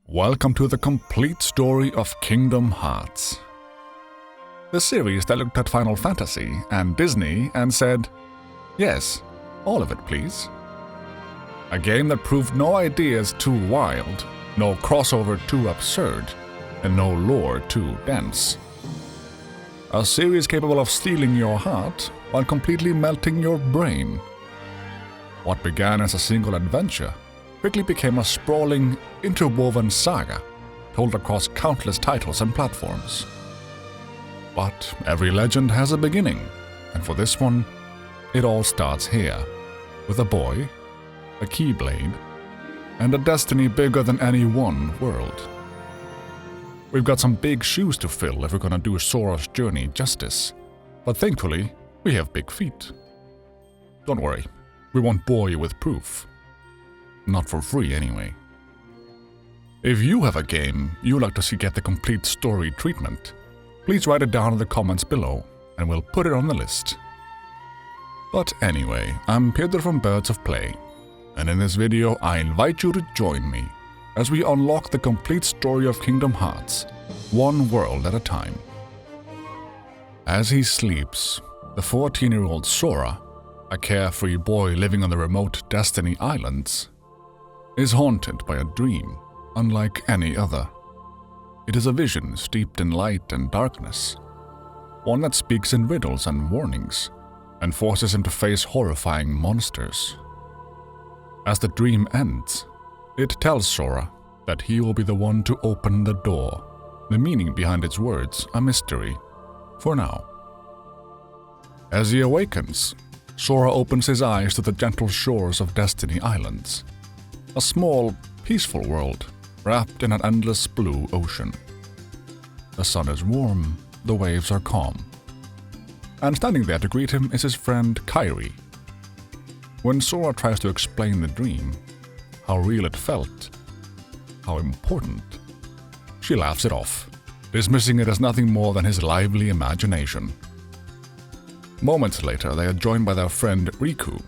Welcome to the complete story of Kingdom Hearts. The series that looked at Final Fantasy and Disney and said, yes, all of it please. A game that proved no ideas too wild, no crossover too absurd, and no lore too dense. A series capable of stealing your heart while completely melting your brain. What began as a single adventure quickly became a sprawling, interwoven saga told across countless titles and platforms. But every legend has a beginning, and for this one, it all starts here, with a boy, a Keyblade, and a destiny bigger than any one world. We've got some big shoes to fill if we're gonna do Sora's journey justice, but thankfully, we have big feet. Don't worry, we won't bore you with proof. Not for free, anyway. If you have a game you'd like to see get the complete story treatment, please write it down in the comments below, and we'll put it on the list. But anyway, I'm Peter from Birds of Play, and in this video I invite you to join me as we unlock the complete story of Kingdom Hearts, one world at a time. As he sleeps, the 14-year-old Sora, a carefree boy living on the remote Destiny Islands, is haunted by a dream unlike any other. It is a vision steeped in light and darkness, one that speaks in riddles and warnings, and forces him to face horrifying monsters. As the dream ends, it tells Sora that he will be the one to open the door, the meaning behind its words a mystery, for now. As he awakens, Sora opens his eyes to the gentle shores of Destiny Islands, a small, peaceful world wrapped in an endless blue ocean. The sun is warm, the waves are calm. And standing there to greet him is his friend Kairi. When Sora tries to explain the dream, how real it felt, how important, she laughs it off, dismissing it as nothing more than his lively imagination. Moments later, they are joined by their friend Riku,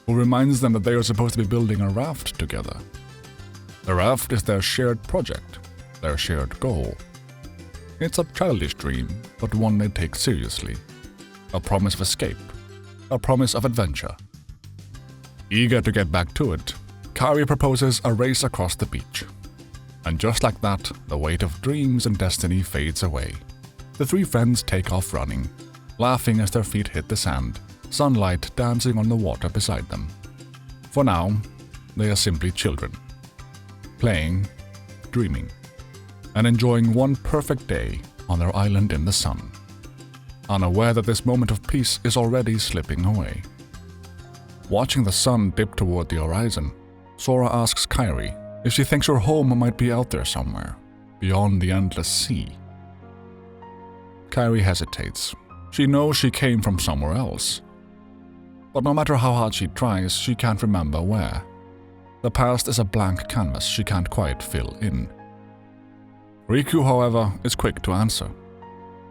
who reminds them that they are supposed to be building a raft together. The raft is their shared project, their shared goal. It's a childish dream, but one they take seriously. A promise of escape, a promise of adventure. Eager to get back to it, Kairi proposes a race across the beach. And just like that, the weight of dreams and destiny fades away. The three friends take off running, laughing as their feet hit the sand, sunlight dancing on the water beside them. For now, they are simply children, playing, dreaming, and enjoying one perfect day on their island in the sun, unaware that this moment of peace is already slipping away. Watching the sun dip toward the horizon, Sora asks Kairi if she thinks her home might be out there somewhere, beyond the endless sea. Kairi hesitates. She knows she came from somewhere else. But no matter how hard she tries, she can't remember where. The past is a blank canvas she can't quite fill in. Riku, however, is quick to answer.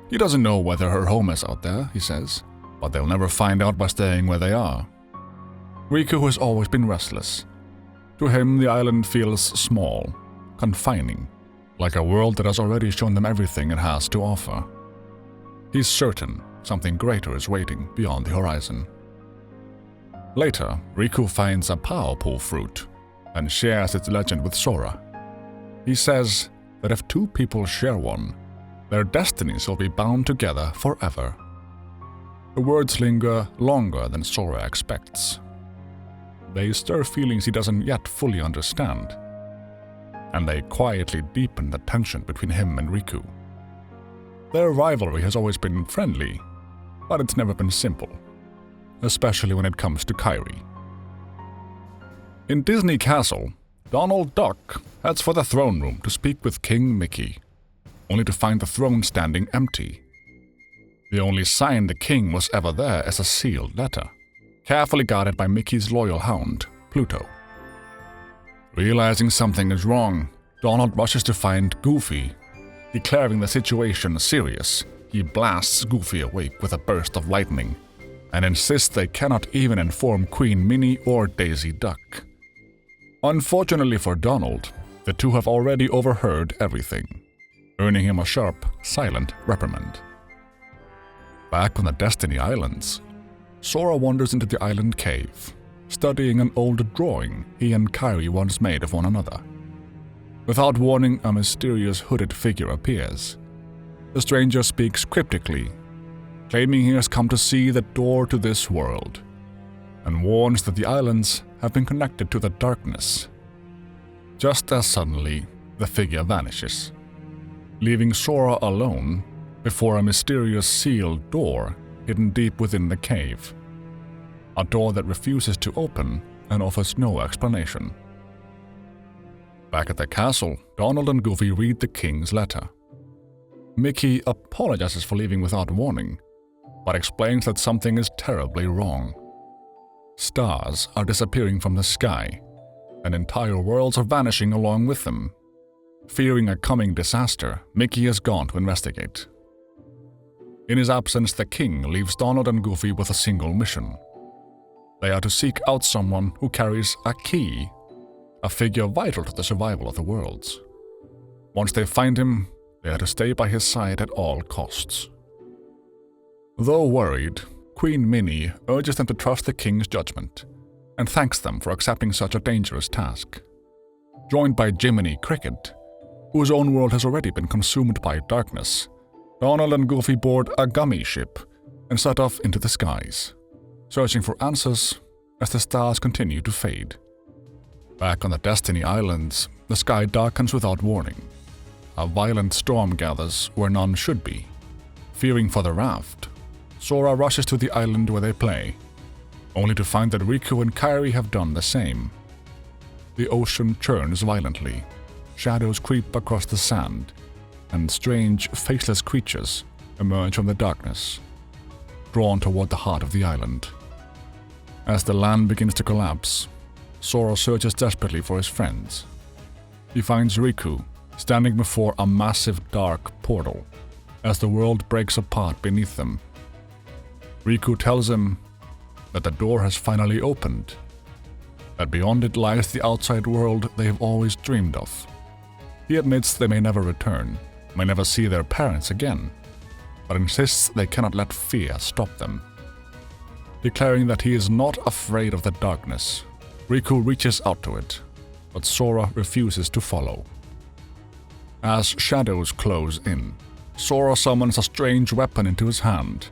He doesn't know whether her home is out there, he says, but they'll never find out by staying where they are. Riku has always been restless. To him, the island feels small, confining, like a world that has already shown them everything it has to offer. He's certain something greater is waiting beyond the horizon. Later, Riku finds a power pool fruit and shares its legend with Sora. He says that if two people share one, their destinies will be bound together forever. The words linger longer than Sora expects. They stir feelings he doesn't yet fully understand, and they quietly deepen the tension between him and Riku. Their rivalry has always been friendly, but it's never been simple, especially when it comes to Kairi. In Disney Castle, Donald Duck heads for the throne room to speak with King Mickey, only to find the throne standing empty. The only sign the king was ever there is a sealed letter, carefully guarded by Mickey's loyal hound, Pluto. Realizing something is wrong, Donald rushes to find Goofy. Declaring the situation serious, he blasts Goofy awake with a burst of lightning, and insists they cannot even inform Queen Minnie or Daisy Duck. Unfortunately for Donald, The two have already overheard everything, earning him a sharp, silent reprimand. Back on the Destiny Islands, Sora wanders into the island cave, studying an old drawing he and Kairi once made of one another. Without warning, a mysterious hooded figure appears. The stranger speaks cryptically, claiming he has come to see the door to this world, and warns that the islands have been connected to the darkness. Just as suddenly, the figure vanishes, leaving Sora alone before a mysterious sealed door hidden deep within the cave. A door that refuses to open and offers no explanation. Back at the castle, Donald and Goofy read the king's letter. Mickey apologizes for leaving without warning, but explains that something is terribly wrong. Stars are disappearing from the sky, and entire worlds are vanishing along with them. Fearing a coming disaster, Mickey has gone to investigate. In his absence, the king leaves Donald and Goofy with a single mission. They are to seek out someone who carries a key, a figure vital to the survival of the worlds. Once they find him, they are to stay by his side at all costs. Though worried, Queen Minnie urges them to trust the king's judgment and thanks them for accepting such a dangerous task. Joined by Jiminy Cricket, whose own world has already been consumed by darkness, Donald and Goofy board a gummy ship and set off into the skies, searching for answers as the stars continue to fade. Back on the Destiny Islands, the sky darkens without warning. A violent storm gathers where none should be. Fearing for the raft, Sora rushes to the island where they play, only to find that Riku and Kairi have done the same. The ocean churns violently, shadows creep across the sand, and strange, faceless creatures emerge from the darkness, drawn toward the heart of the island. As the land begins to collapse, Sora searches desperately for his friends. He finds Riku standing before a massive dark portal as the world breaks apart beneath them. Riku tells him that the door has finally opened, that beyond it lies the outside world they have always dreamed of. He admits they may never return, may never see their parents again, but insists they cannot let fear stop them. Declaring that he is not afraid of the darkness, Riku reaches out to it, but Sora refuses to follow. As shadows close in, Sora summons a strange weapon into his hand,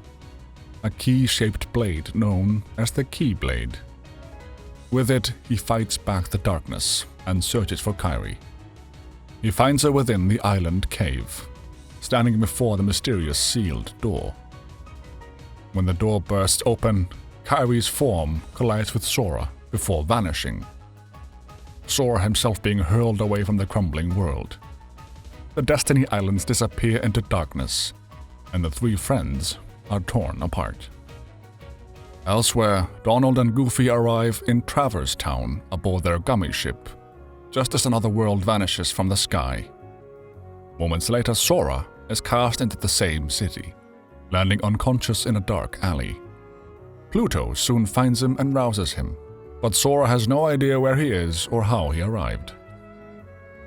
a key-shaped blade known as the Keyblade. With it, he fights back the darkness and searches for Kairi. He finds her within the island cave, standing before the mysterious sealed door. When the door bursts open, Kairi's form collides with Sora before vanishing, Sora himself being hurled away from the crumbling world. The Destiny Islands disappear into darkness, and the three friends are torn apart. Elsewhere, Donald and Goofy arrive in Traverse Town aboard their gummy ship, just as another world vanishes from the sky. Moments later, Sora is cast into the same city, landing unconscious in a dark alley. Pluto soon finds him and rouses him, but Sora has no idea where he is or how he arrived.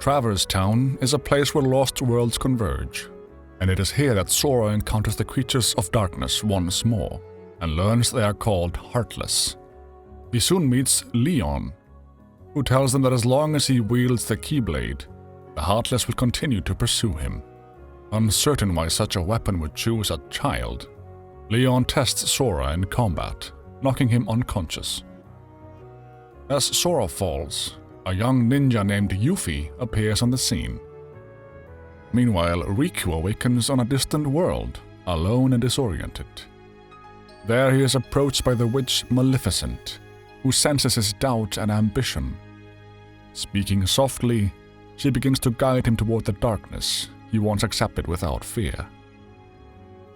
Traverse Town is a place where lost worlds converge, and it is here that Sora encounters the creatures of darkness once more, and learns they are called Heartless. He soon meets Leon, who tells them that as long as he wields the Keyblade, the Heartless will continue to pursue him. Uncertain why such a weapon would choose a child, Leon tests Sora in combat, knocking him unconscious. As Sora falls, a young ninja named Yuffie appears on the scene. Meanwhile, Riku awakens on a distant world, alone and disoriented. There he is approached by the witch Maleficent, who senses his doubt and ambition. Speaking softly, she begins to guide him toward the darkness he once accepted without fear.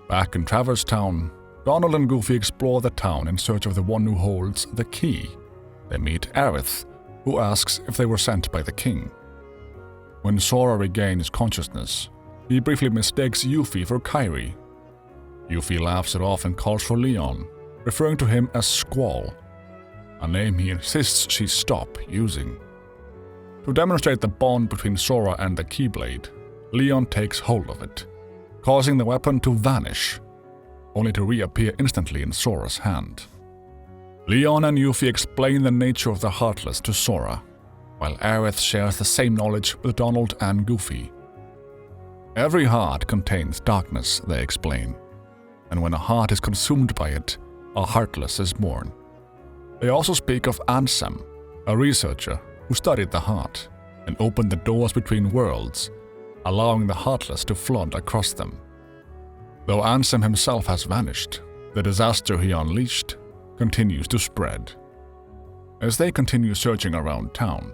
Back in Traverse Town, Donald and Goofy explore the town in search of the one who holds the key. They meet Aerith, who asks if they were sent by the king. When Sora regains consciousness, he briefly mistakes Yuffie for Kairi. Yuffie laughs it off and calls for Leon, referring to him as Squall, a name he insists she stop using. To To demonstrate the bond between Sora and the Keyblade, Leon takes hold of it, causing the weapon to vanish, only to reappear instantly in Sora's hand. Leon and Yuffie explain the nature of the Heartless to Sora, while Aerith shares the same knowledge with Donald and Goofy. Every heart contains darkness, they explain, and when a heart is consumed by it, a Heartless is born. They also speak of Ansem, a researcher who studied the heart and opened the doors between worlds, allowing the Heartless to flood across them. Though Ansem himself has vanished, the disaster he unleashed continues to spread. As they continue searching around town,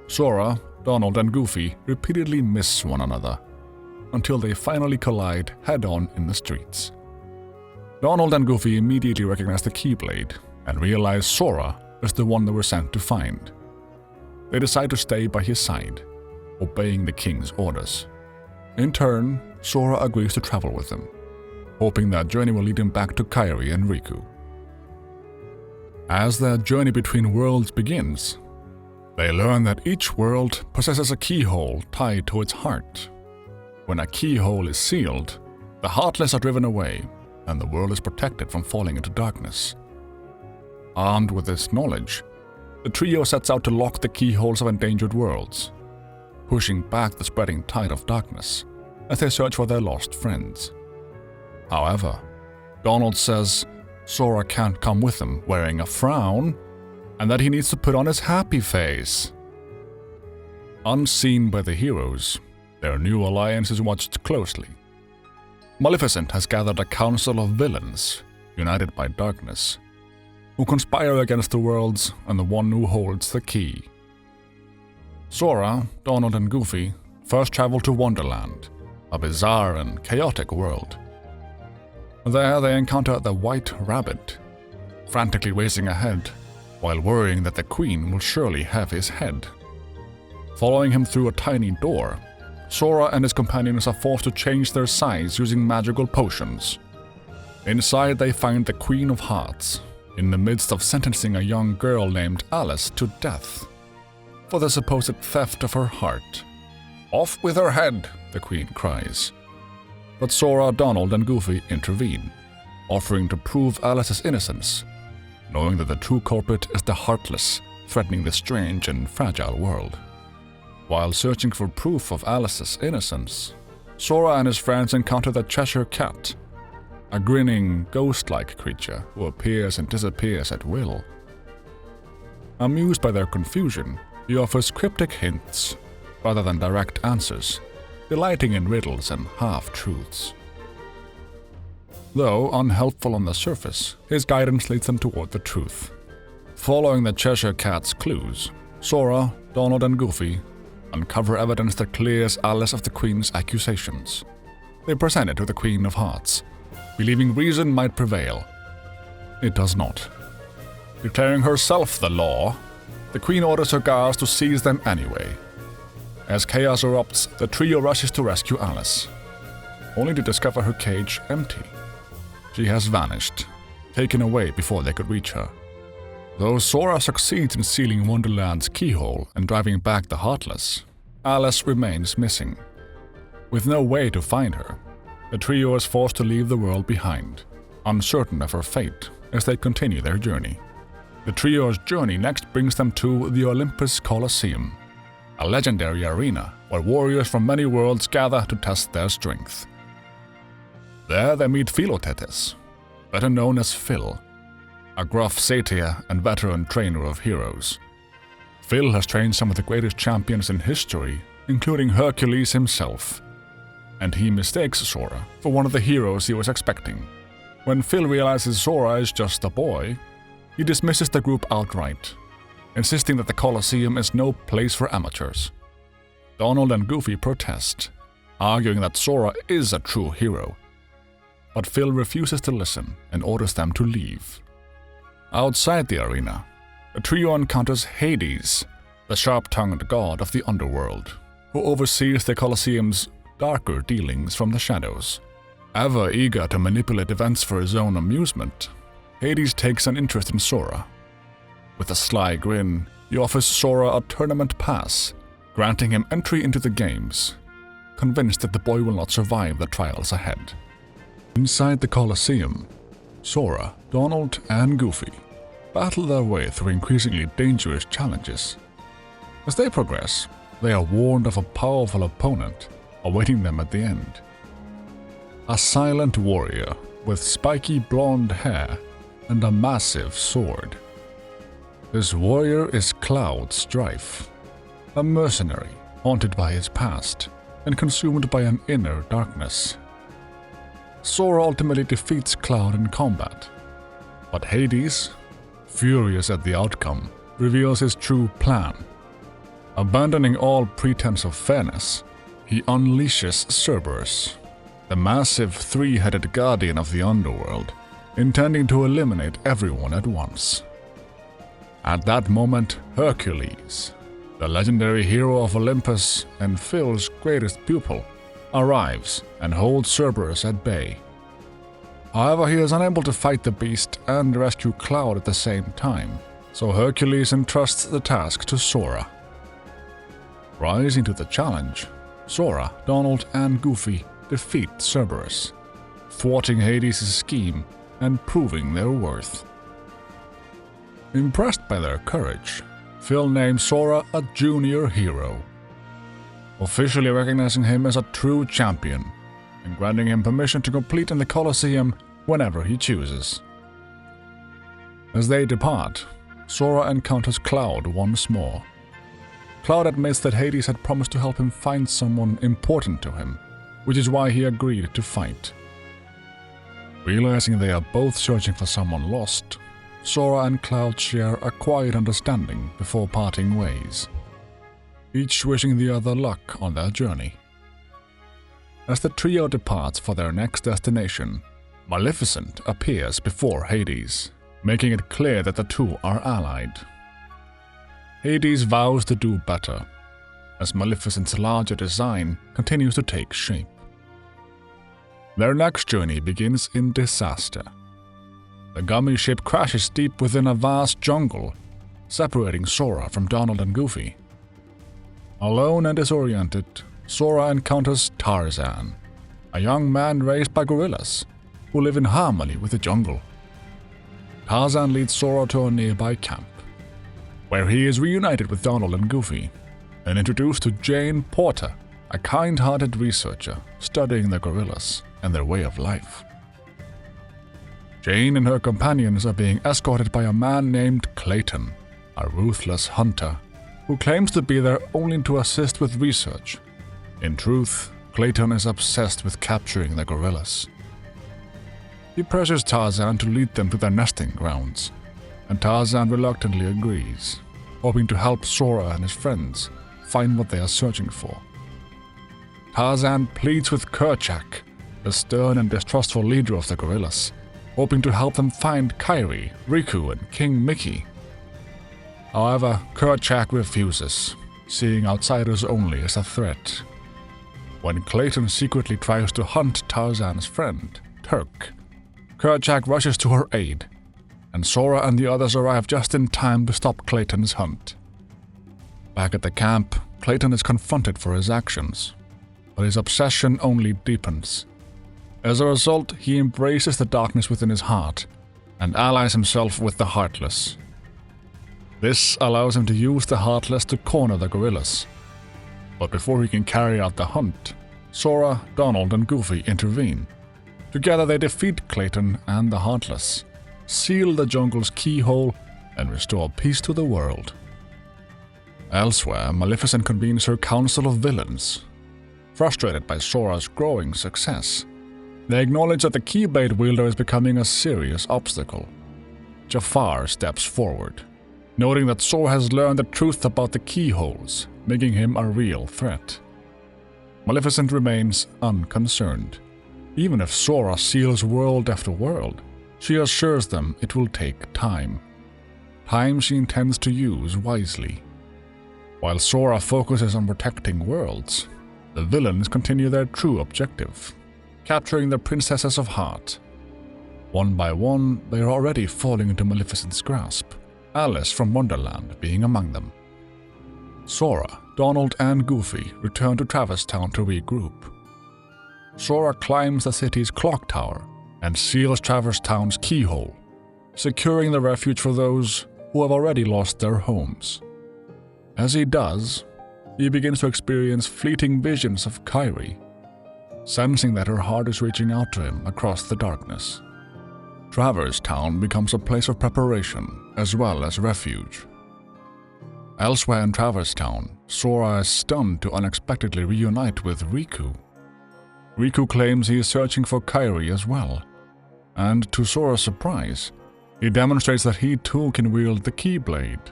Sora, Donald, and Goofy repeatedly miss one another, until they finally collide head-on in the streets. Donald and Goofy immediately recognize the Keyblade and realize Sora is the one they were sent to find. They decide to stay by his side, obeying the king's orders. In turn, Sora agrees to travel with them, hoping that journey will lead him back to Kairi and Riku. As their journey between worlds begins, they learn that each world possesses a keyhole tied to its heart. When a keyhole is sealed, the Heartless are driven away, and the world is protected from falling into darkness. Armed with this knowledge, the trio sets out to lock the keyholes of endangered worlds, pushing back the spreading tide of darkness as they search for their lost friends. However, Donald says Sora can't come with them wearing a frown, and that he needs to put on his happy face. Unseen by the heroes, their new alliance is watched closely. Maleficent has gathered a council of villains, united by darkness, who conspire against the worlds and the one who holds the key. Sora, Donald, and Goofy first travel to Wonderland, a bizarre and chaotic world. There they encounter the White Rabbit, frantically racing ahead, while worrying that the Queen will surely have his head. Following him through a tiny door, Sora and his companions are forced to change their size using magical potions. Inside they find the Queen of Hearts, in the midst of sentencing a young girl named Alice to death for the supposed theft of her heart. "Off with her head," the Queen cries. But Sora, Donald, and Goofy intervene, offering to prove Alice's innocence, knowing that the true culprit is the Heartless threatening this strange and fragile world. While searching for proof of Alice's innocence, Sora and his friends encounter the Cheshire Cat, a grinning, ghost-like creature who appears and disappears at will. Amused by their confusion, he offers cryptic hints rather than direct answers, delighting in riddles and half-truths. Though unhelpful on the surface, his guidance leads them toward the truth. Following the Cheshire Cat's clues, Sora, Donald, and Goofy uncover evidence that clears Alice of the Queen's accusations. They present it to the Queen of Hearts, believing reason might prevail. It does not. Declaring herself the law, the Queen orders her guards to seize them anyway. As chaos erupts, the trio rushes to rescue Alice, only to discover her cage empty. She has vanished, taken away before they could reach her. Though Sora succeeds in sealing Wonderland's keyhole and driving back the Heartless, Alice remains missing. With no way to find her, the trio is forced to leave the world behind, uncertain of her fate as they continue their journey. The trio's journey next brings them to the Olympus Colosseum, a legendary arena where warriors from many worlds gather to test their strength. There they meet Philotetes, better known as Phil, a gruff satyr and veteran trainer of heroes. Phil has trained some of the greatest champions in history, including Hercules himself, and he mistakes Sora for one of the heroes he was expecting. When Phil realizes Sora is just a boy, he dismisses the group outright, insisting that the Colosseum is no place for amateurs. Donald and Goofy protest, arguing that Sora is a true hero, but Phil refuses to listen and orders them to leave. Outside the arena, the trio encounters Hades, the sharp-tongued god of the underworld, who oversees the Colosseum's darker dealings from the shadows. Ever eager to manipulate events for his own amusement, Hades takes an interest in Sora. With a sly grin, he offers Sora a tournament pass granting him entry into the games, convinced that the boy will not survive the trials ahead. Inside the Colosseum, Sora, Donald, and Goofy battle their way through increasingly dangerous challenges. As they progress, they are warned of a powerful opponent awaiting them at the end. A silent warrior with spiky blonde hair and a massive sword. This warrior is Cloud Strife, a mercenary haunted by his past and consumed by an inner darkness. Sora ultimately defeats Cloud in combat, but Hades, furious at the outcome, reveals his true plan. Abandoning all pretense of fairness, he unleashes Cerberus, the massive three-headed guardian of the underworld, intending to eliminate everyone at once. At that moment, Hercules, the legendary hero of Olympus and Phil's greatest pupil, arrives and holds Cerberus at bay. However, he is unable to fight the beast and rescue Cloud at the same time, so Hercules entrusts the task to Sora. Rising to the challenge, Sora, Donald, and Goofy defeat Cerberus, thwarting Hades' scheme and proving their worth. Impressed by their courage, Phil names Sora a junior hero, officially recognizing him as a true champion and granting him permission to compete in the Colosseum whenever he chooses. As they depart, Sora encounters Cloud once more. Cloud admits that Hades had promised to help him find someone important to him, which is why he agreed to fight. Realizing they are both searching for someone lost, Sora and Cloud share a quiet understanding before parting ways, each wishing the other luck on their journey. As the trio departs for their next destination, Maleficent appears before Hades, making it clear that the two are allied. Hades vows to do better, as Maleficent's larger design continues to take shape. Their next journey begins in disaster. The gummy ship crashes deep within a vast jungle, separating Sora from Donald and Goofy. Alone and disoriented, Sora encounters Tarzan, a young man raised by gorillas who live in harmony with the jungle. Tarzan leads Sora to a nearby camp, where he is reunited with Donald and Goofy, and introduced to Jane Porter, a kind-hearted researcher studying the gorillas and their way of life. Jane and her companions are being escorted by a man named Clayton, a ruthless hunter who claims to be there only to assist with research. In truth, Clayton is obsessed with capturing the gorillas. He pressures Tarzan to lead them to their nesting grounds, and Tarzan reluctantly agrees, hoping to help Sora and his friends find what they are searching for. Tarzan pleads with Kerchak, the stern and distrustful leader of the gorillas, hoping to help them find Kairi, Riku, and King Mickey. However, Kerchak refuses, seeing outsiders only as a threat. When Clayton secretly tries to hunt Tarzan's friend, Turk, Kerchak rushes to her aid, and Sora and the others arrive just in time to stop Clayton's hunt. Back at the camp, Clayton is confronted for his actions, but his obsession only deepens. As a result, he embraces the darkness within his heart and allies himself with the Heartless. This allows him to use the Heartless to corner the gorillas. But before he can carry out the hunt, Sora, Donald, and Goofy intervene. Together they defeat Clayton and the Heartless, seal the jungle's keyhole, and restore peace to the world. Elsewhere, Maleficent convenes her council of villains. Frustrated by Sora's growing success, they acknowledge that the Keyblade wielder is becoming a serious obstacle. Jafar steps forward, noting that Sora has learned the truth about the keyholes, making him a real threat. Maleficent remains unconcerned. Even if Sora seals world after world, she assures them it will take time. Time she intends to use wisely. While Sora focuses on protecting worlds, the villains continue their true objective, capturing the Princesses of Heart. One by one, they are already falling into Maleficent's grasp, Alice from Wonderland being among them. Sora, Donald and Goofy return to Traverse Town to regroup. Sora climbs the city's clock tower and seals Traverse Town's keyhole, securing the refuge for those who have already lost their homes. As he does, he begins to experience fleeting visions of Kairi, sensing that her heart is reaching out to him across the darkness. Traverse Town becomes a place of preparation as well as refuge. Elsewhere in Traverse Town, Sora is stunned to unexpectedly reunite with Riku. Riku claims he is searching for Kairi as well, and to Sora's surprise, he demonstrates that he too can wield the Keyblade.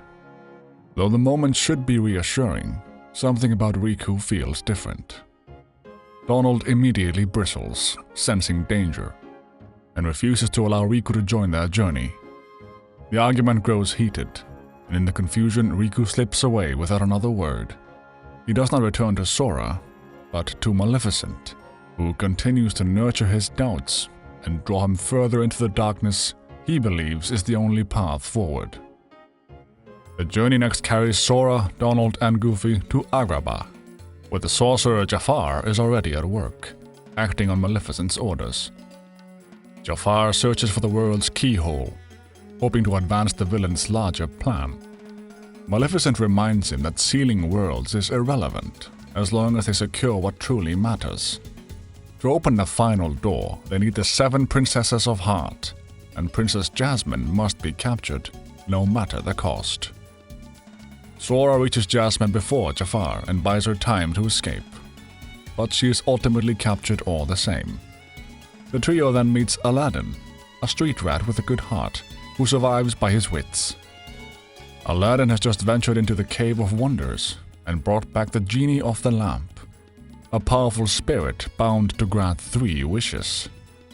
Though the moment should be reassuring, something about Riku feels different. Donald immediately bristles, sensing danger, and refuses to allow Riku to join their journey. The argument grows heated, and in the confusion, Riku slips away without another word. He does not return to Sora, but to Maleficent, who continues to nurture his doubts and draw him further into the darkness he believes is the only path forward. The journey next carries Sora, Donald, and Goofy to Agrabah, where the sorcerer Jafar is already at work, acting on Maleficent's orders. Jafar searches for the world's keyhole, hoping to advance the villain's larger plan. Maleficent reminds him that sealing worlds is irrelevant as long as they secure what truly matters. To open the final door, they need the 7 Princesses of Heart, and Princess Jasmine must be captured, no matter the cost. Sora reaches Jasmine before Jafar and buys her time to escape, but she is ultimately captured all the same. The trio then meets Aladdin, a street rat with a good heart, who survives by his wits. Aladdin has just ventured into the Cave of Wonders and brought back the genie of the lamp, a powerful spirit bound to grant 3 wishes.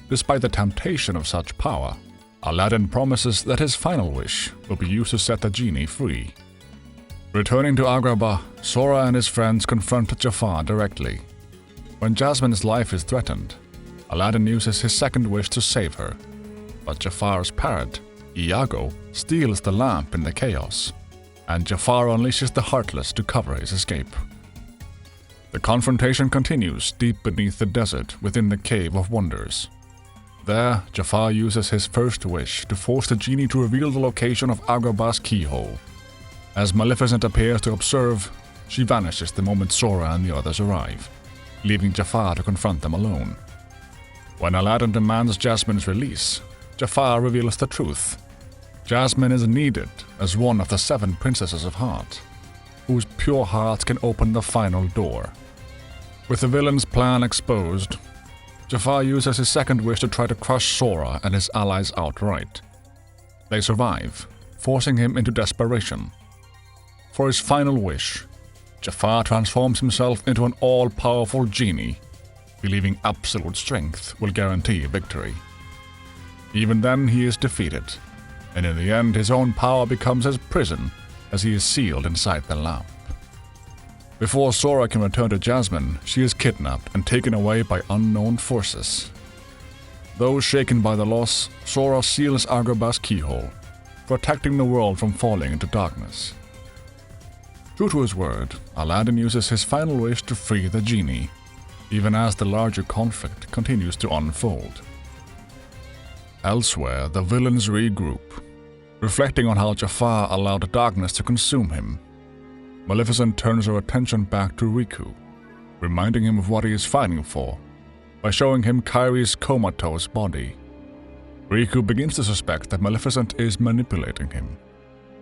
Despite the temptation of such power, Aladdin promises that his final wish will be used to set the genie free. Returning to Agrabah, Sora and his friends confront Jafar directly. When Jasmine's life is threatened, Aladdin uses his second wish to save her, but Jafar's parrot, Iago, steals the lamp in the chaos, and Jafar unleashes the Heartless to cover his escape. The confrontation continues deep beneath the desert within the Cave of Wonders. There, Jafar uses his first wish to force the genie to reveal the location of Agrabah's keyhole. As Maleficent appears to observe, she vanishes the moment Sora and the others arrive, leaving Jafar to confront them alone. When Aladdin demands Jasmine's release, Jafar reveals the truth. Jasmine is needed as one of the 7 Princesses of Heart, whose pure hearts can open the final door. With the villain's plan exposed, Jafar uses his second wish to try to crush Sora and his allies outright. They survive, forcing him into desperation. For his final wish, Jafar transforms himself into an all-powerful genie, believing absolute strength will guarantee victory. Even then, he is defeated, and in the end, his own power becomes his prison as he is sealed inside the lamp. Before Sora can return to Jasmine, she is kidnapped and taken away by unknown forces. Though shaken by the loss, Sora seals Agrabah's keyhole, protecting the world from falling into darkness. True to his word, Aladdin uses his final wish to free the genie, even as the larger conflict continues to unfold. Elsewhere, the villains regroup, reflecting on how Jafar allowed darkness to consume him. Maleficent turns her attention back to Riku, reminding him of what he is fighting for, by showing him Kairi's comatose body. Riku begins to suspect that Maleficent is manipulating him,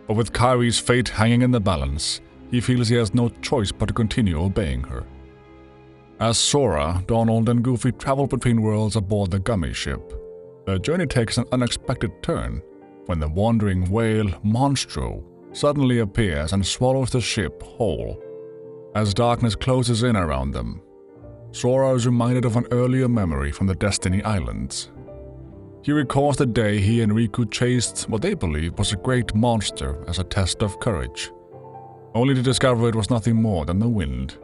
but with Kairi's fate hanging in the balance, he feels he has no choice but to continue obeying her. As Sora, Donald, and Goofy travel between worlds aboard the Gummy ship, their journey takes an unexpected turn when the wandering whale Monstro suddenly appears and swallows the ship whole. As darkness closes in around them, Sora is reminded of an earlier memory from the Destiny Islands. He recalls the day he and Riku chased what they believe was a great monster as a test of courage, only to discover it was nothing more than the wind.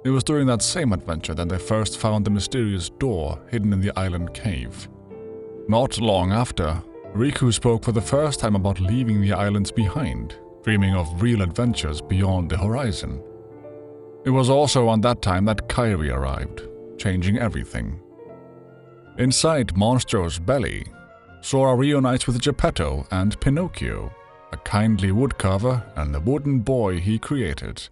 It was during that same adventure that they first found the mysterious door hidden in the island cave. Not long after, Riku spoke for the first time about leaving the islands behind, dreaming of real adventures beyond the horizon. It was also on that time that Kairi arrived, changing everything. Inside Monstro's belly, Sora reunites with Geppetto and Pinocchio, a kindly woodcarver and the wooden boy he created,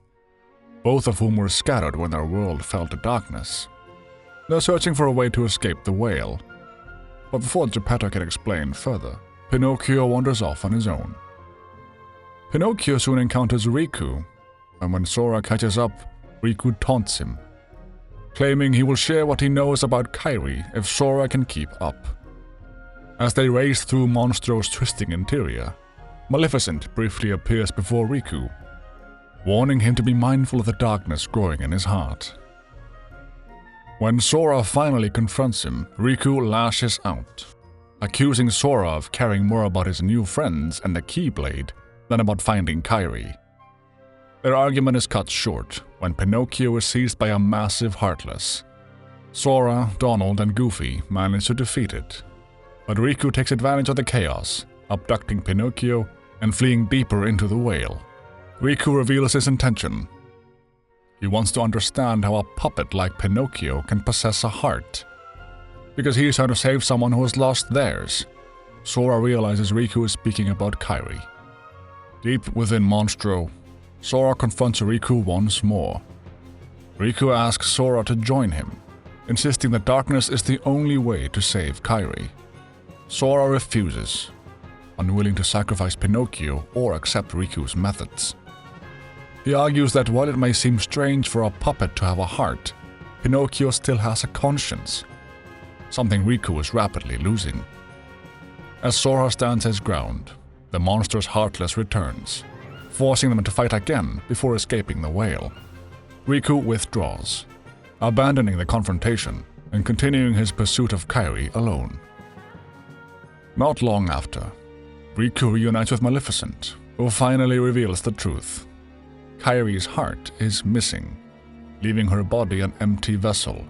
both of whom were scattered when their world fell to darkness. They're searching for a way to escape the whale, but before Geppetto can explain further, Pinocchio wanders off on his own. Pinocchio soon encounters Riku, and when Sora catches up, Riku taunts him, claiming he will share what he knows about Kairi if Sora can keep up. As they race through Monstro's twisting interior, Maleficent briefly appears before Riku, warning him to be mindful of the darkness growing in his heart. When Sora finally confronts him, Riku lashes out, accusing Sora of caring more about his new friends and the Keyblade than about finding Kairi. Their argument is cut short when Pinocchio is seized by a massive Heartless. Sora, Donald, and Goofy manage to defeat it, but Riku takes advantage of the chaos, abducting Pinocchio and fleeing deeper into the whale. Riku reveals his intention. He wants to understand how a puppet like Pinocchio can possess a heart, because he is trying to save someone who has lost theirs. Sora realizes Riku is speaking about Kairi. Deep within Monstro, Sora confronts Riku once more. Riku asks Sora to join him, insisting that darkness is the only way to save Kairi. Sora refuses, unwilling to sacrifice Pinocchio or accept Riku's methods. He argues that while it may seem strange for a puppet to have a heart, Pinocchio still has a conscience, something Riku is rapidly losing. As Sora stands his ground, the monster's Heartless returns, forcing them to fight again before escaping the whale. Riku withdraws, abandoning the confrontation and continuing his pursuit of Kairi alone. Not long after, Riku reunites with Maleficent, who finally reveals the truth. Kairi's heart is missing, leaving her body an empty vessel.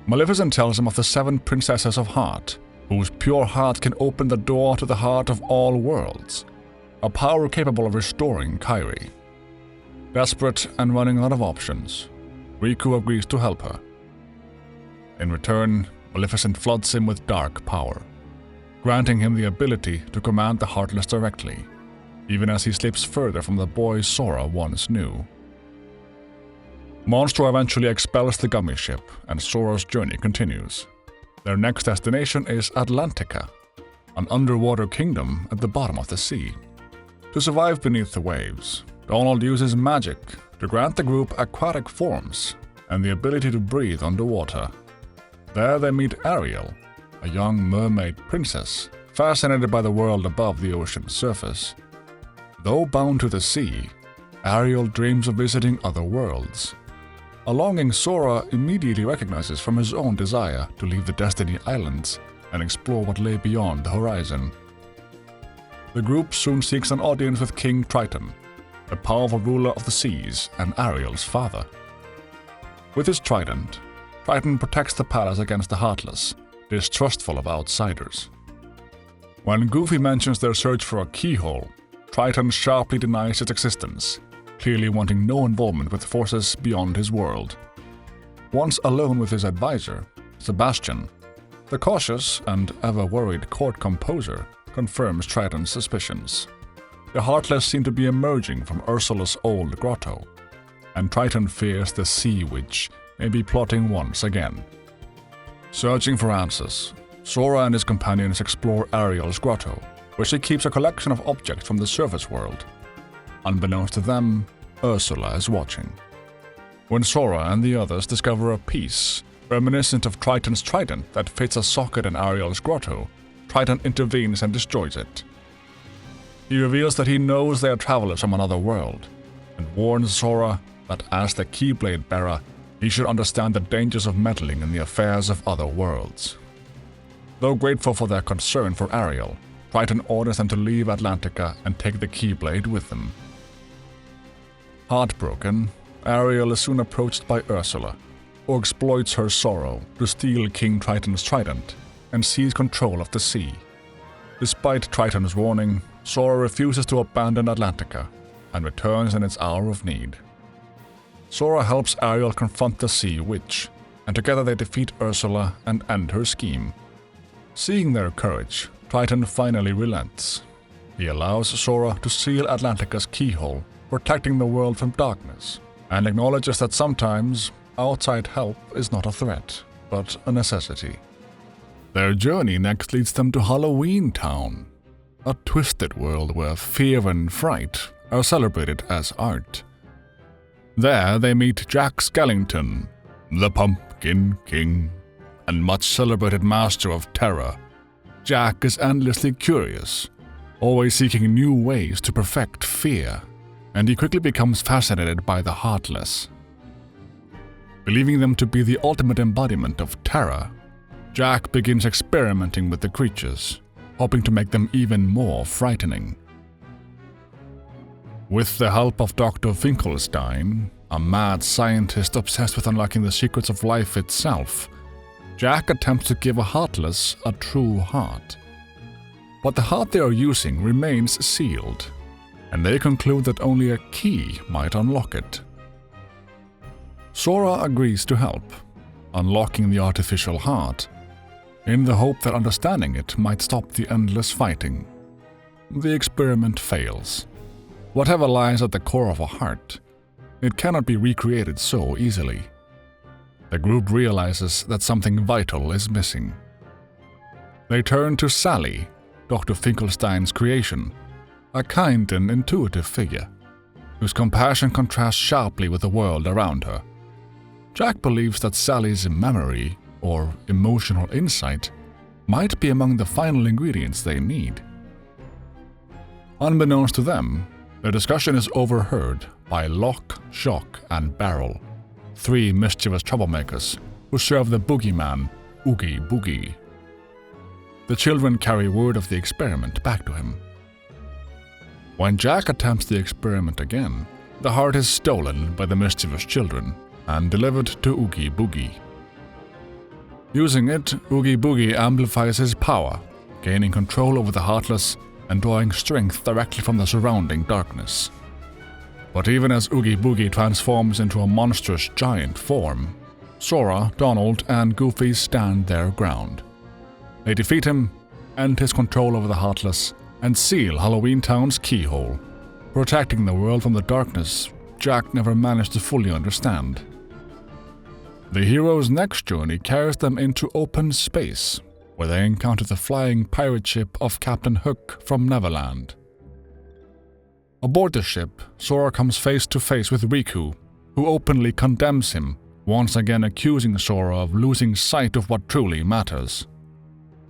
Maleficent tells him of the 7 princesses of heart, whose pure heart can open the door to the heart of all worlds, a power capable of restoring Kairi. Desperate and running out of options, Riku agrees to help her. In return, Maleficent floods him with dark power, granting him the ability to command the Heartless directly, even as he slips further from the boy Sora once knew. Monstro eventually expels the gummy ship, and Sora's journey continues. Their next destination is Atlantica, an underwater kingdom at the bottom of the sea. To survive beneath the waves, Donald uses magic to grant the group aquatic forms and the ability to breathe underwater. There they meet Ariel, a young mermaid princess fascinated by the world above the ocean's surface. Though bound to the sea, Ariel dreams of visiting other worlds, a longing Sora immediately recognizes from his own desire to leave the Destiny Islands and explore what lay beyond the horizon. The group soon seeks an audience with King Triton, the powerful ruler of the seas and Ariel's father. With his trident, Triton protects the palace against the Heartless, distrustful of outsiders. When Goofy mentions their search for a keyhole, Triton sharply denies its existence, clearly wanting no involvement with forces beyond his world. Once alone with his advisor, Sebastian, the cautious and ever-worried court composer confirms Triton's suspicions. The Heartless seem to be emerging from Ursula's old grotto, and Triton fears the Sea Witch may be plotting once again. Searching for answers, Sora and his companions explore Ariel's grotto, where she keeps a collection of objects from the surface world. Unbeknownst to them, Ursula is watching. When Sora and the others discover a piece reminiscent of Triton's trident that fits a socket in Ariel's grotto, Triton intervenes and destroys it. He reveals that he knows they are travelers from another world, and warns Sora that as the Keyblade bearer, he should understand the dangers of meddling in the affairs of other worlds. Though grateful for their concern for Ariel, Triton orders them to leave Atlantica and take the Keyblade with them. Heartbroken, Ariel is soon approached by Ursula, who exploits her sorrow to steal King Triton's trident and seize control of the sea. Despite Triton's warning, Sora refuses to abandon Atlantica and returns in its hour of need. Sora helps Ariel confront the Sea Witch, and together they defeat Ursula and end her scheme. Seeing their courage, Triton finally relents. He allows Sora to seal Atlantica's keyhole, protecting the world from darkness, and acknowledges that sometimes outside help is not a threat, but a necessity. Their journey next leads them to Halloween Town, a twisted world where fear and fright are celebrated as art. There they meet Jack Skellington, the Pumpkin King, and much celebrated master of terror. Jack is endlessly curious, always seeking new ways to perfect fear, and he quickly becomes fascinated by the Heartless. Believing them to be the ultimate embodiment of terror, Jack begins experimenting with the creatures, hoping to make them even more frightening. With the help of Dr. Finkelstein, a mad scientist obsessed with unlocking the secrets of life itself, Jack attempts to give a Heartless a true heart. But the heart they are using remains sealed, and they conclude that only a key might unlock it. Sora agrees to help, unlocking the artificial heart, in the hope that understanding it might stop the endless fighting. The experiment fails. Whatever lies at the core of a heart, it cannot be recreated so easily. The group realizes that something vital is missing. They turn to Sally, Dr. Finkelstein's creation, a kind and intuitive figure, whose compassion contrasts sharply with the world around her. Jack believes that Sally's memory, or emotional insight, might be among the final ingredients they need. Unbeknownst to them, the discussion is overheard by Lock, Shock, and Barrel, three mischievous troublemakers who serve the boogeyman, Oogie Boogie. The children carry word of the experiment back to him. When Jack attempts the experiment again, the heart is stolen by the mischievous children and delivered to Oogie Boogie. Using it, Oogie Boogie amplifies his power, gaining control over the Heartless and drawing strength directly from the surrounding darkness. But even as Oogie Boogie transforms into a monstrous giant form, Sora, Donald, and Goofy stand their ground. They defeat him, end his control over the Heartless, and seal Halloween Town's keyhole, protecting the world from the darkness Jack never managed to fully understand. The heroes' next journey carries them into open space, where they encounter the flying pirate ship of Captain Hook from Neverland. Aboard the ship, Sora comes face to face with Riku, who openly condemns him, once again accusing Sora of losing sight of what truly matters.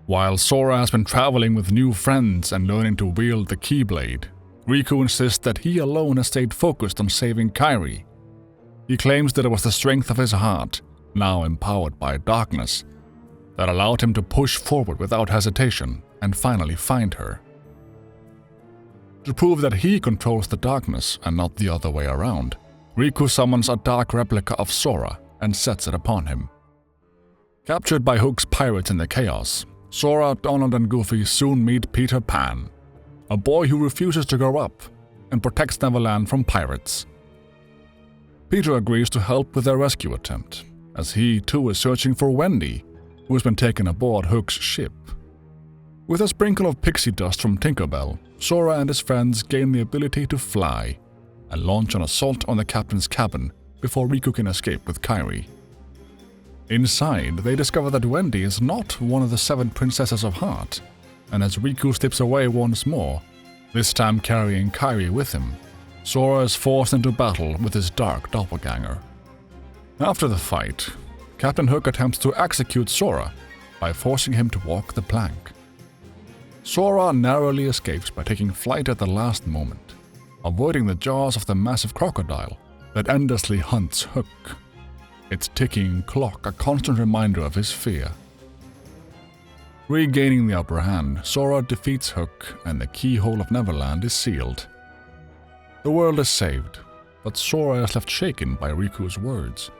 While Sora has been traveling with new friends and learning to wield the Keyblade, Riku insists that he alone has stayed focused on saving Kairi. He claims that it was the strength of his heart, now empowered by darkness, that allowed him to push forward without hesitation and finally find her. To prove that he controls the darkness and not the other way around, Riku summons a dark replica of Sora and sets it upon him. Captured by Hook's pirates in the chaos, Sora, Donald, and Goofy soon meet Peter Pan, a boy who refuses to grow up and protects Neverland from pirates. Peter agrees to help with their rescue attempt, as he too is searching for Wendy, who has been taken aboard Hook's ship. With a sprinkle of pixie dust from Tinkerbell, Sora and his friends gain the ability to fly and launch an assault on the captain's cabin before Riku can escape with Kairi. Inside, they discover that Wendy is not one of the 7 princesses of Heart, and as Riku slips away once more, this time carrying Kairi with him, Sora is forced into battle with his dark doppelganger. After the fight, Captain Hook attempts to execute Sora by forcing him to walk the plank. Sora narrowly escapes by taking flight at the last moment, avoiding the jaws of the massive crocodile that endlessly hunts Hook, its ticking clock a constant reminder of his fear. Regaining the upper hand, Sora defeats Hook and the keyhole of Neverland is sealed. The world is saved, but Sora is left shaken by Riku's words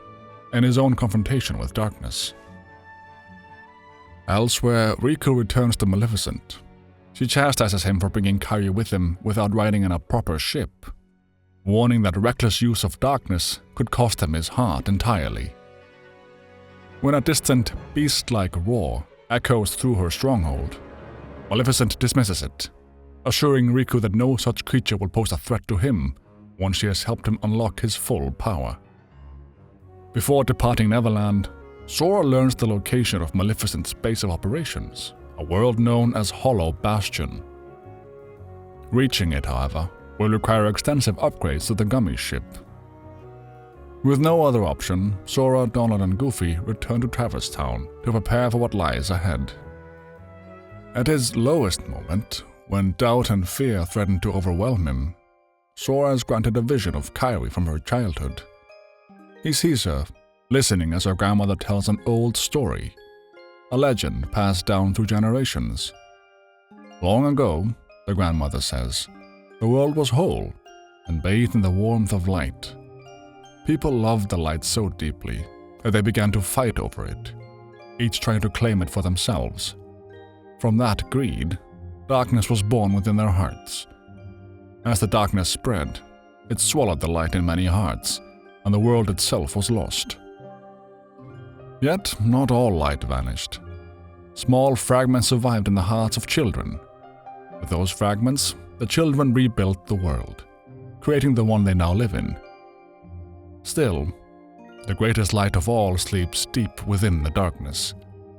and his own confrontation with darkness. Elsewhere, Riku returns to Maleficent, She chastises him for bringing Kairi with him without riding in a proper ship, warning that reckless use of darkness could cost him his heart entirely. When a distant, beast-like roar echoes through her stronghold, Maleficent dismisses it, assuring Riku that no such creature will pose a threat to him once she has helped him unlock his full power. Before departing Neverland, Sora learns the location of Maleficent's base of operations, a world known as Hollow Bastion. Reaching it, however, will require extensive upgrades to the Gummy ship. With no other option, Sora, Donald, and Goofy return to Traverse Town to prepare for what lies ahead. At his lowest moment, when doubt and fear threaten to overwhelm him, Sora is granted a vision of Kairi from her childhood. He sees her, listening as her grandmother tells an old story, a legend passed down through generations. Long ago, the grandmother says, the world was whole and bathed in the warmth of light. People loved the light so deeply that they began to fight over it, each trying to claim it for themselves. From that greed, darkness was born within their hearts. As the darkness spread, it swallowed the light in many hearts, and the world itself was lost. Yet, not all light vanished. Small fragments survived in the hearts of children. With those fragments, the children rebuilt the world, creating the one they now live in. Still, the greatest light of all sleeps deep within the darkness,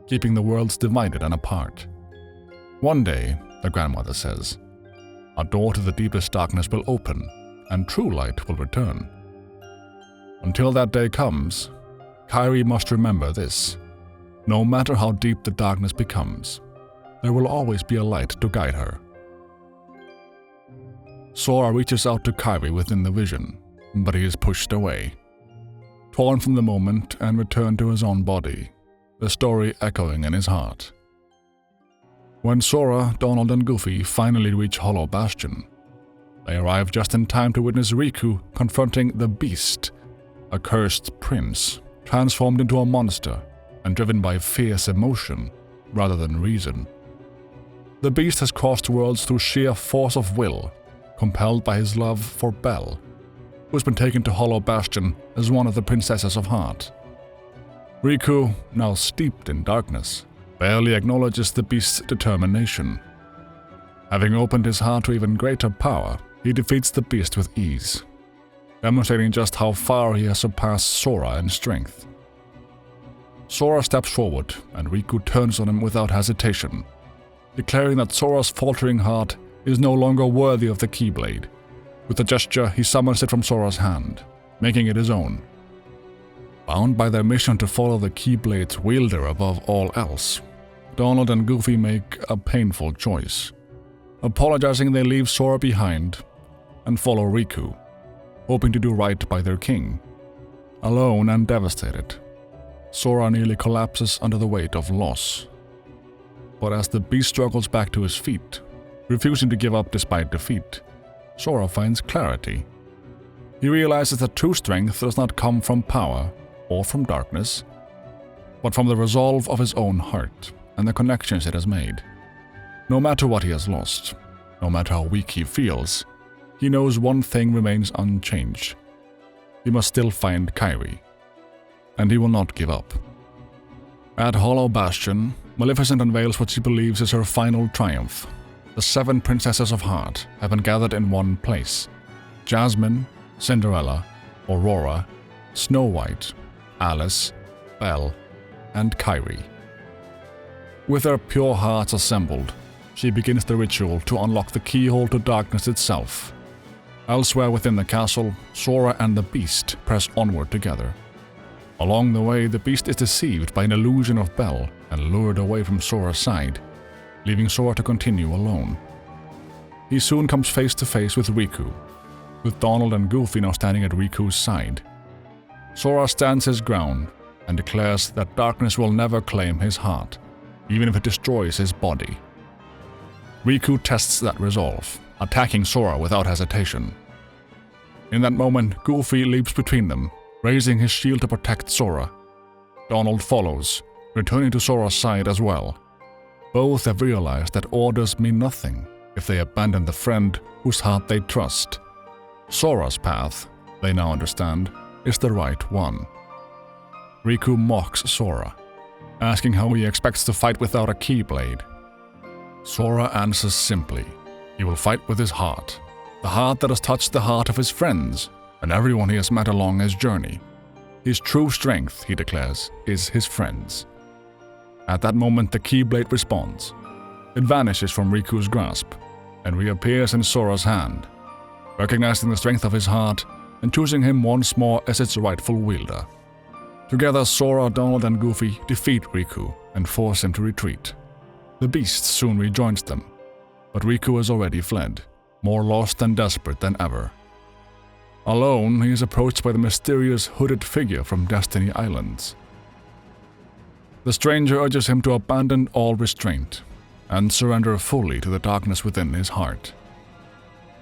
keeping the worlds divided and apart. One day, the grandmother says, a door to the deepest darkness will open, and true light will return. Until that day comes, Kairi must remember this. No matter how deep the darkness becomes, there will always be a light to guide her. Sora reaches out to Kairi within the vision, but he is pushed away, torn from the moment and returned to his own body, the story echoing in his heart. When Sora, Donald, and Goofy finally reach Hollow Bastion, they arrive just in time to witness Riku confronting the Beast, a cursed prince transformed into a monster and driven by fierce emotion rather than reason. The Beast has crossed worlds through sheer force of will, compelled by his love for Belle, who's been taken to Hollow Bastion as one of the Princesses of Heart. Riku, now steeped in darkness, barely acknowledges the Beast's determination. Having opened his heart to even greater power, he defeats the Beast with ease, demonstrating just how far he has surpassed Sora in strength. Sora steps forward, and Riku turns on him without hesitation, declaring that Sora's faltering heart is no longer worthy of the Keyblade. With a gesture, he summons it from Sora's hand, making it his own. Bound by their mission to follow the Keyblade's wielder above all else, Donald and Goofy make a painful choice. Apologizing, they leave Sora behind and follow Riku, hoping to do right by their king. Alone and devastated, Sora nearly collapses under the weight of loss. But as the Beast struggles back to his feet, refusing to give up despite defeat, Sora finds clarity. He realizes that true strength does not come from power or from darkness, but from the resolve of his own heart and the connections it has made. No matter what he has lost, no matter how weak he feels, he knows one thing remains unchanged. He must still find Kairi, and he will not give up. At Hollow Bastion, Maleficent unveils what she believes is her final triumph. The 7 Princesses of Heart have been gathered in one place: Jasmine, Cinderella, Aurora, Snow White, Alice, Belle, and Kairi. With their pure hearts assembled, she begins the ritual to unlock the keyhole to darkness itself. Elsewhere within the castle, Sora and the Beast press onward together. Along the way, the Beast is deceived by an illusion of Belle and lured away from Sora's side, leaving Sora to continue alone. He soon comes face to face with Riku, with Donald and Goofy now standing at Riku's side. Sora stands his ground and declares that darkness will never claim his heart, even if it destroys his body. Riku tests that resolve, attacking Sora without hesitation. In that moment, Goofy leaps between them, raising his shield to protect Sora. Donald follows, returning to Sora's side as well. Both have realized that orders mean nothing if they abandon the friend whose heart they trust. Sora's path, they now understand, is the right one. Riku mocks Sora, asking how he expects to fight without a Keyblade. Sora answers simply, he will fight with his heart, the heart that has touched the heart of his friends and everyone he has met along his journey. His true strength, he declares, is his friends. At that moment, the Keyblade responds. It vanishes from Riku's grasp and reappears in Sora's hand, recognizing the strength of his heart and choosing him once more as its rightful wielder. Together, Sora, Donald, and Goofy defeat Riku and force him to retreat. The beast soon rejoins them, but Riku has already fled, more lost and desperate than ever. Alone, he is approached by the mysterious hooded figure from Destiny Islands. The stranger urges him to abandon all restraint and surrender fully to the darkness within his heart.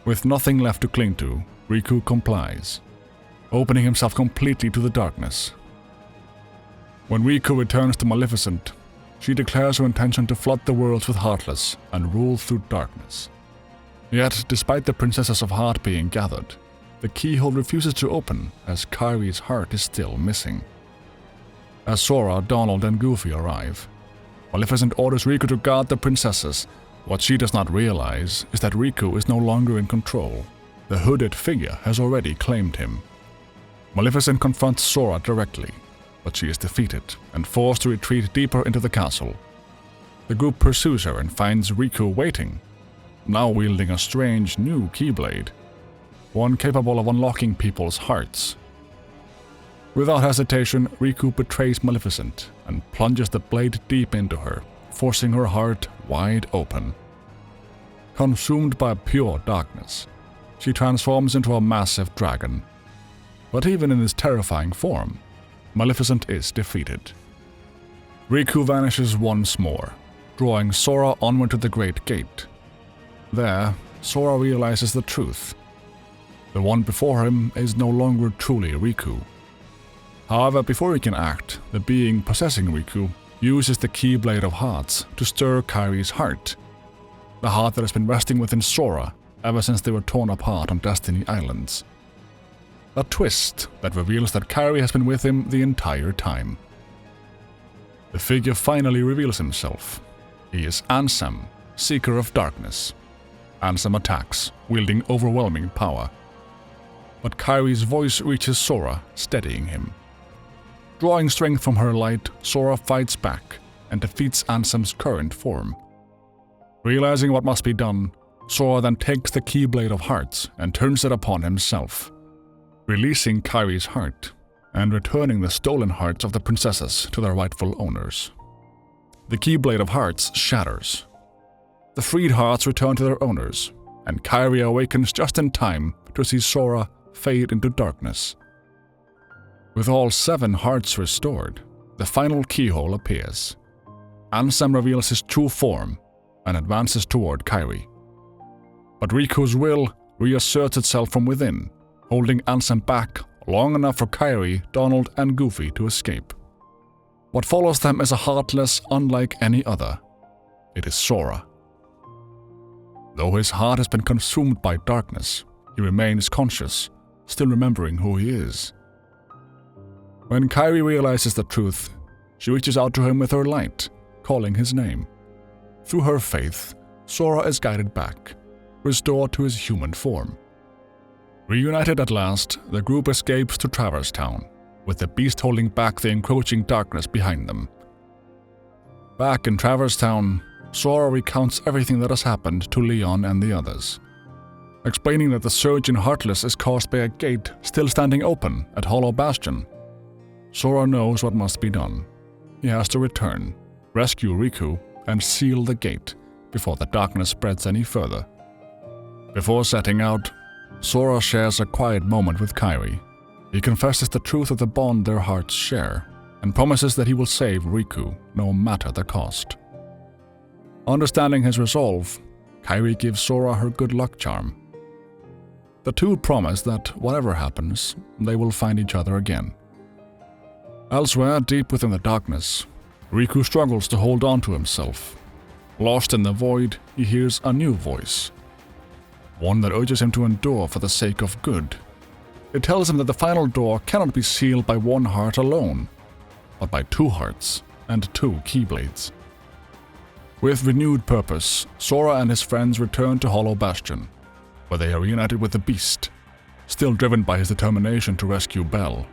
With nothing left to cling to, Riku complies, opening himself completely to the darkness. When Riku returns to Maleficent, she declares her intention to flood the worlds with Heartless and rule through darkness. Yet, despite the Princesses of Heart being gathered, the keyhole refuses to open as Kairi's heart is still missing. As Sora, Donald, and Goofy arrive, Maleficent orders Riku to guard the princesses. What she does not realize is that Riku is no longer in control. The hooded figure has already claimed him. Maleficent confronts Sora directly, but she is defeated and forced to retreat deeper into the castle. The group pursues her and finds Riku waiting, now wielding a strange new Keyblade, one capable of unlocking people's hearts. Without hesitation, Riku betrays Maleficent and plunges the blade deep into her, forcing her heart wide open. Consumed by pure darkness, she transforms into a massive dragon. But even in this terrifying form, Maleficent is defeated. Riku vanishes once more, drawing Sora onward to the Great Gate. There, Sora realizes the truth. The one before him is no longer truly Riku. However, before he can act, the being possessing Riku uses the Keyblade of Hearts to stir Kairi's heart, the heart that has been resting within Sora ever since they were torn apart on Destiny Islands. A twist that reveals that Kairi has been with him the entire time. The figure finally reveals himself. He is Ansem, Seeker of Darkness. Ansem attacks, wielding overwhelming power. But Kairi's voice reaches Sora, steadying him. Drawing strength from her light, Sora fights back and defeats Ansem's current form. Realizing what must be done, Sora then takes the Keyblade of Hearts and turns it upon himself, releasing Kairi's heart and returning the stolen hearts of the princesses to their rightful owners. The Keyblade of Hearts shatters. The freed hearts return to their owners, and Kairi awakens just in time to see Sora fade into darkness. With all 7 hearts restored, the final keyhole appears. Ansem reveals his true form and advances toward Kairi. But Riku's will reasserts itself from within, holding Ansem back long enough for Kairi, Donald, and Goofy to escape. What follows them is a Heartless unlike any other. It is Sora. Though his heart has been consumed by darkness, he remains conscious, still remembering who he is. When Kairi realizes the truth, she reaches out to him with her light, calling his name. Through her faith, Sora is guided back, restored to his human form. Reunited at last, the group escapes to Traverse Town, with the beast holding back the encroaching darkness behind them. Back in Traverse Town, Sora recounts everything that has happened to Leon and the others, explaining that the surge in Heartless is caused by a gate still standing open at Hollow Bastion. Sora knows what must be done. He has to return, rescue Riku, and seal the gate before the darkness spreads any further. Before setting out, Sora shares a quiet moment with Kairi. He confesses the truth of the bond their hearts share, and promises that he will save Riku no matter the cost. Understanding his resolve, Kairi gives Sora her good luck charm. The two promise that whatever happens, they will find each other again. Elsewhere, deep within the darkness, Riku struggles to hold on to himself. Lost in the void, he hears a new voice. One that urges him to endure for the sake of good. It tells him that the final door cannot be sealed by one heart alone, but by two hearts and two Keyblades. With renewed purpose, Sora and his friends return to Hollow Bastion, where they are reunited with the Beast, still driven by his determination to rescue Belle.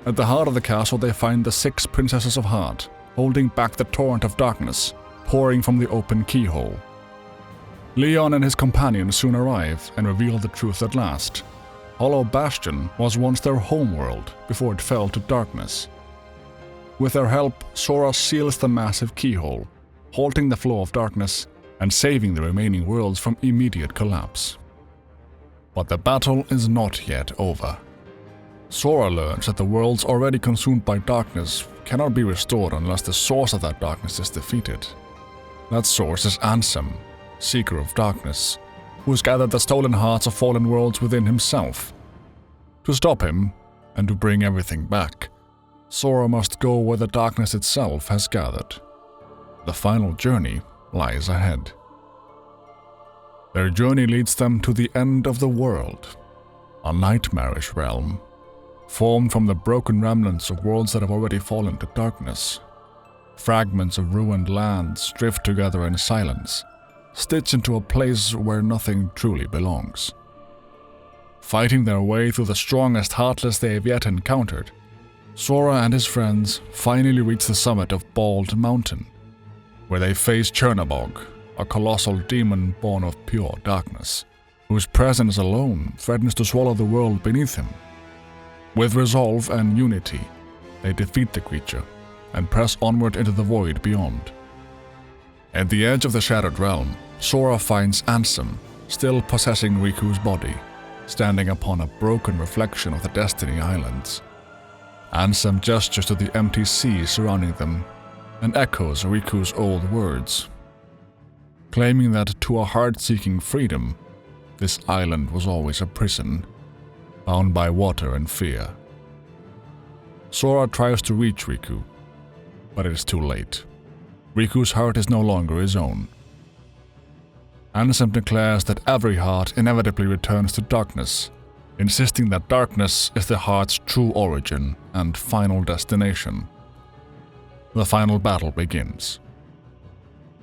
At the heart of the castle they find the 6 Princesses of Heart, holding back the torrent of darkness, pouring from the open keyhole. Leon and his companions soon arrive and reveal the truth at last. Hollow Bastion was once their homeworld before it fell to darkness. With their help, Sora seals the massive keyhole, halting the flow of darkness and saving the remaining worlds from immediate collapse. But the battle is not yet over. Sora learns that the worlds already consumed by darkness cannot be restored unless the source of that darkness is defeated. That source is Ansem, Seeker of Darkness, who has gathered the stolen hearts of fallen worlds within himself. To stop him, and to bring everything back, Sora must go where the darkness itself has gathered. The final journey lies ahead. Their journey leads them to the end of the world, a nightmarish realm, formed from the broken remnants of worlds that have already fallen to darkness. Fragments of ruined lands drift together in silence, stitched into a place where nothing truly belongs. Fighting their way through the strongest Heartless they have yet encountered, Sora and his friends finally reach the summit of Bald Mountain, where they face Chernabog, a colossal demon born of pure darkness, whose presence alone threatens to swallow the world beneath him. With resolve and unity, they defeat the creature and press onward into the void beyond. At the edge of the Shattered Realm, Sora finds Ansem, still possessing Riku's body, standing upon a broken reflection of the Destiny Islands. Ansem gestures to the empty sea surrounding them and echoes Riku's old words, claiming that to a heart seeking freedom, this island was always a prison, bound by water and fear. Sora tries to reach Riku, but it is too late. Riku's heart is no longer his own. Ansem declares that every heart inevitably returns to darkness, insisting that darkness is the heart's true origin and final destination. The final battle begins.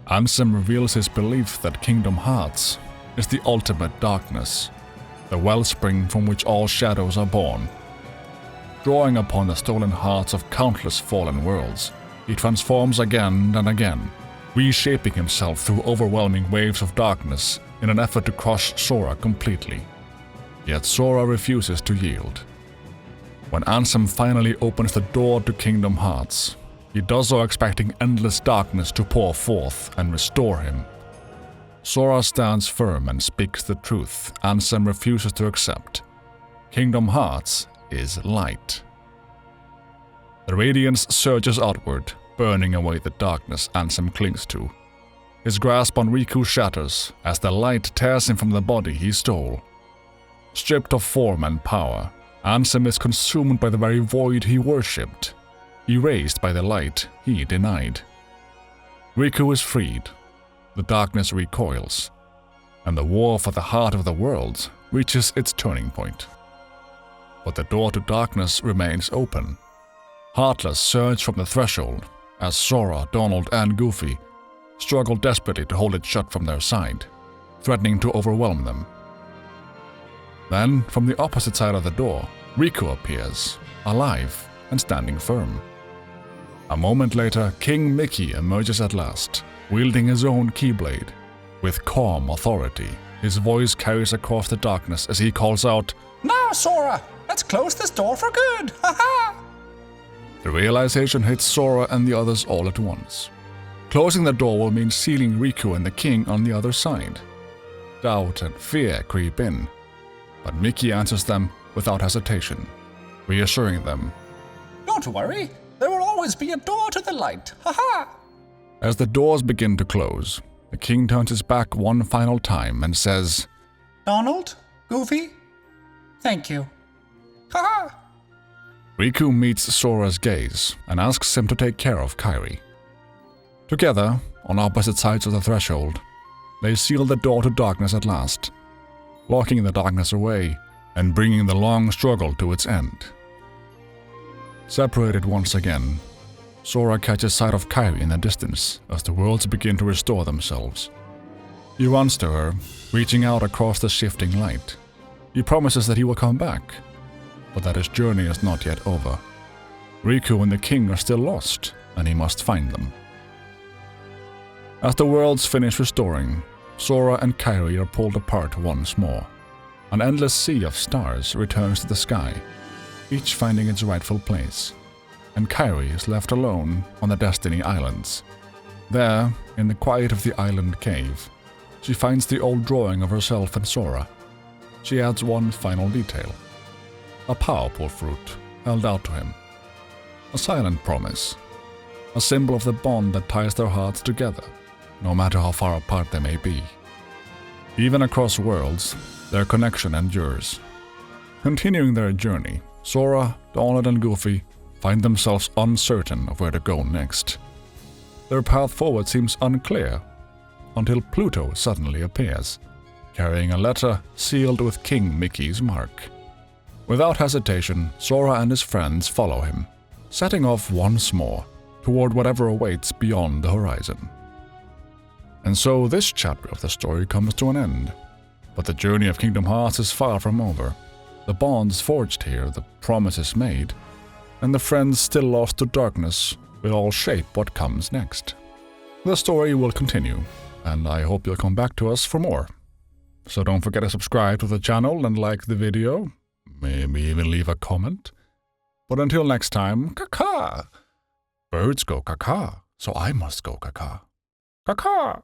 Ansem reveals his belief that Kingdom Hearts is the ultimate darkness, the wellspring from which all shadows are born. Drawing upon the stolen hearts of countless fallen worlds, he transforms again and again, reshaping himself through overwhelming waves of darkness in an effort to crush Sora completely. Yet Sora refuses to yield. When Ansem finally opens the door to Kingdom Hearts, he does so expecting endless darkness to pour forth and restore him. Sora stands firm and speaks the truth Ansem refuses to accept. Kingdom Hearts is light. The radiance surges outward, burning away the darkness Ansem clings to. His grasp on Riku shatters as the light tears him from the body he stole. Stripped of form and power, Ansem is consumed by the very void he worshipped, erased by the light he denied. Riku is freed, the darkness recoils, and the war for the heart of the world reaches its turning point. But the door to darkness remains open. Heartless surge from the threshold as Sora, Donald, and Goofy struggle desperately to hold it shut from their side, threatening to overwhelm them. Then, from the opposite side of the door, Riku appears, alive and standing firm. A moment later, King Mickey emerges at last, wielding his own Keyblade. With calm authority, his voice carries across the darkness as he calls out, "Now, Sora, let's close this door for good! Ha-ha!" The realization hits Sora and the others all at once. Closing the door will mean sealing Riku and the king on the other side. Doubt and fear creep in, but Mickey answers them without hesitation, reassuring them. "Don't worry, there will always be a door to the light, ha-ha!" As the doors begin to close, the king turns his back one final time and says, "Donald, Goofy, thank you. Ha-ha!" Riku meets Sora's gaze and asks him to take care of Kairi. Together, on opposite sides of the threshold, they seal the door to darkness at last, locking the darkness away and bringing the long struggle to its end. Separated once again, Sora catches sight of Kairi in the distance as the worlds begin to restore themselves. He runs to her, reaching out across the shifting light. He promises that he will come back, but that his journey is not yet over. Riku and the king are still lost, and he must find them. As the worlds finish restoring, Sora and Kairi are pulled apart once more. An endless sea of stars returns to the sky, each finding its rightful place, and Kairi is left alone on the Destiny Islands. There, in the quiet of the island cave, she finds the old drawing of herself and Sora. She adds one final detail: a powerful fruit held out to him. A silent promise, a symbol of the bond that ties their hearts together, no matter how far apart they may be. Even across worlds, their connection endures. Continuing their journey, Sora, Donald, and Goofy find themselves uncertain of where to go next. Their path forward seems unclear, until Pluto suddenly appears, carrying a letter sealed with King Mickey's mark. Without hesitation, Sora and his friends follow him, setting off once more toward whatever awaits beyond the horizon. And so this chapter of the story comes to an end. But the journey of Kingdom Hearts is far from over. The bonds forged here, the promises made, and the friends still lost to darkness will all shape what comes next. The story will continue, and I hope you'll come back to us for more. So don't forget to subscribe to the channel and like the video, maybe even leave a comment. But until next time, caca! Birds go caca, so I must go caca. Caca!